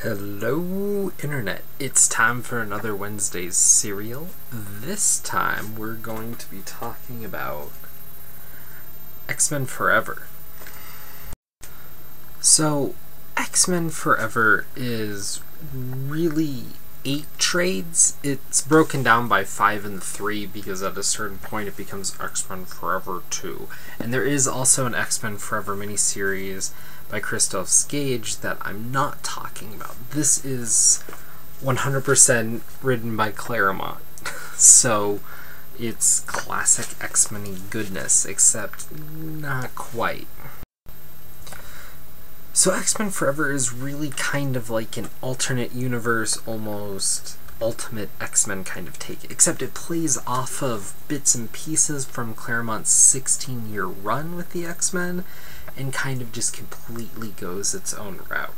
Hello Internet, it's time for another Wednesday's serial. This time we're going to be talking about X-Men Forever. So X-Men Forever is really 8 trades. It's broken down by 5 and 3 because at a certain point it becomes X-Men Forever 2. And there is also an X-Men Forever miniseries by Christoph Gage that I'm not talking about. This is 100% written by Claremont. So it's classic X-Men goodness, except not quite. So X-Men Forever is really kind of like an alternate universe, almost Ultimate X-Men kind of take, except it plays off of bits and pieces from Claremont's 16-year run with the X-Men and kind of just completely goes its own route.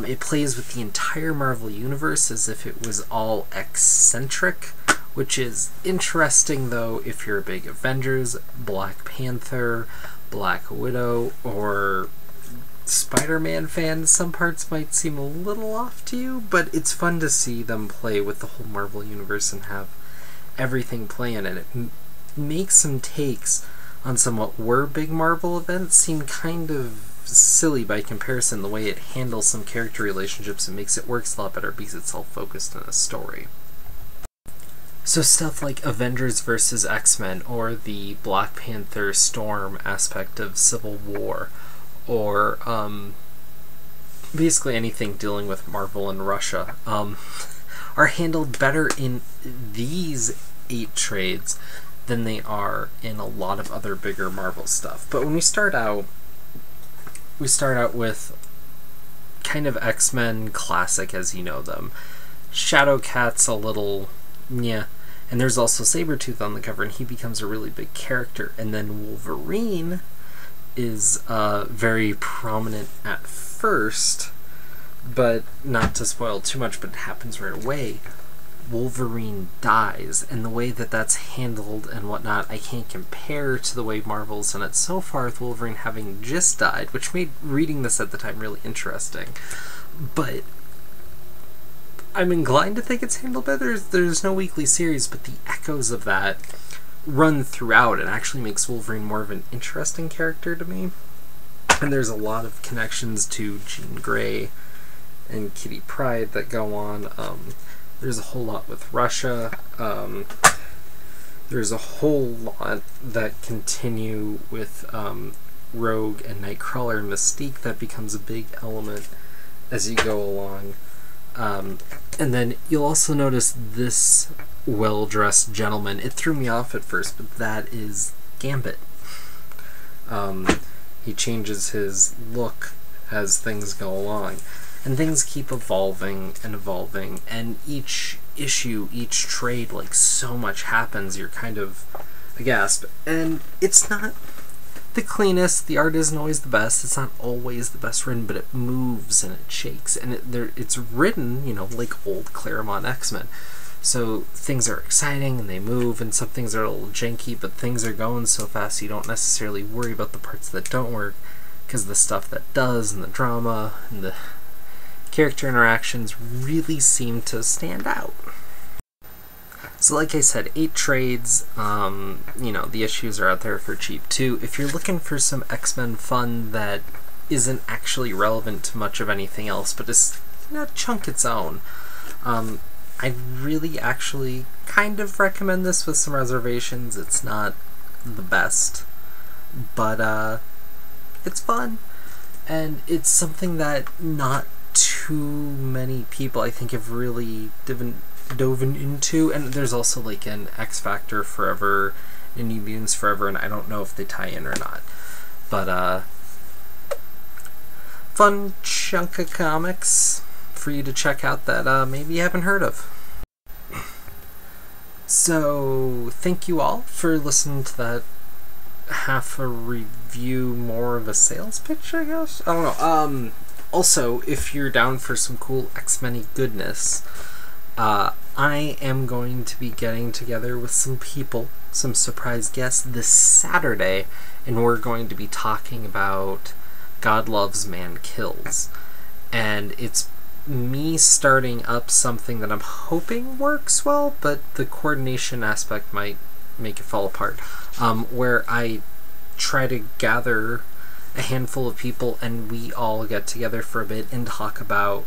It plays with the entire Marvel Universe as if it was all eccentric, which is interesting though if you're a big Avengers, Black Panther, Black Widow, or Spider-Man fan. Some parts might seem a little off to you, but it's fun to see them play with the whole Marvel Universe and have everything playing, and it makes some takes on some what were big Marvel events seem kind of silly by comparison. The way it handles some character relationships and makes it works a lot better because it's all focused on a story. So stuff like Avengers vs. X-Men, or the Black Panther Storm aspect of Civil War, or basically anything dealing with Marvel and Russia, are handled better in these 8 trades than they are in a lot of other bigger Marvel stuff. But when we start out with kind of X-Men classic as you know them. Shadowcat's a little yeah, and there's also Sabretooth on the cover, and he becomes a really big character. And then Wolverine is very prominent at first, but not to spoil too much, but it happens right away. Wolverine dies, and the way that that's handled and whatnot, I can't compare to the way Marvel's done it so far with Wolverine having just died, which made reading this at the time really interesting. But I'm inclined to think it's handled better. There's no weekly series, but the echoes of that run throughout and actually makes Wolverine more of an interesting character to me. And there's a lot of connections to Jean Grey and Kitty Pryde that go on. There's a whole lot with Russia. There's a whole lot that continue with Rogue and Nightcrawler and Mystique that becomes a big element as you go along. And then you'll also notice this well-dressed gentleman. It threw me off at first, but that is Gambit. He changes his look as things go along. And things keep evolving, and each issue, each trade, like, so much happens, you're kind of aghast. And it's not the cleanest, the art isn't always the best, it's not always the best written, but it moves and it shakes, and it's written, you know, like old Claremont X-Men. So things are exciting and they move, and some things are a little janky, but things are going so fast you don't necessarily worry about the parts that don't work, because the stuff that does, and the drama, and the character interactions really seem to stand out. So like I said, 8 trades, you know, the issues are out there for cheap too. If you're looking for some X-Men fun that isn't actually relevant to much of anything else, but is a chunk its own, I really actually kind of recommend this with some reservations. It's not the best, but it's fun, and it's something that not too many people I think have really dove into. And there's also like an X Factor Forever and New Mutants Forever, and I don't know if they tie in or not, but fun chunk of comics for you to check out that maybe you haven't heard of. So thank you all for listening to that half a review, more of a sales pitch, I guess? I don't know. Also, if you're down for some cool X-Men goodness, I am going to be getting together with some people, some surprise guests this Saturday, and we're going to be talking about God Loves, Man Kills. And it's me starting up something that I'm hoping works well, but the coordination aspect might make it fall apart, where I try to gather a handful of people and we all get together for a bit and talk about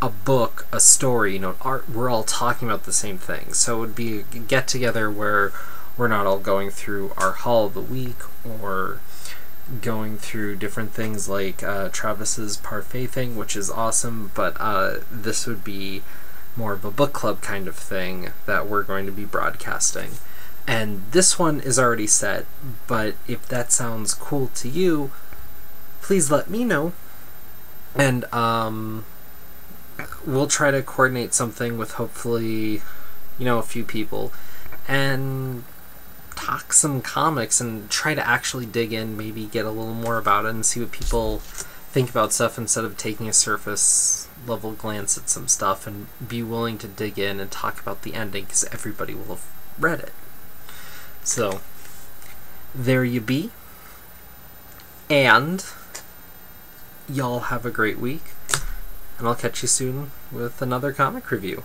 a book, a story, art. We're all talking about the same thing. So it would be a get together where we're not all going through our Haul of the Week or going through different things like Travis's Parfait thing, which is awesome, but this would be more of a book club kind of thing that we're going to be broadcasting. And this one is already set, but if that sounds cool to you, please let me know. And we'll try to coordinate something with hopefully, a few people, and talk some comics and try to actually dig in, maybe get a little more about it and see what people think about stuff instead of taking a surface level glance at some stuff, and be willing to dig in and talk about the ending because everybody will have read it. So, there you be. And y'all have a great week. And I'll catch you soon with another comic review.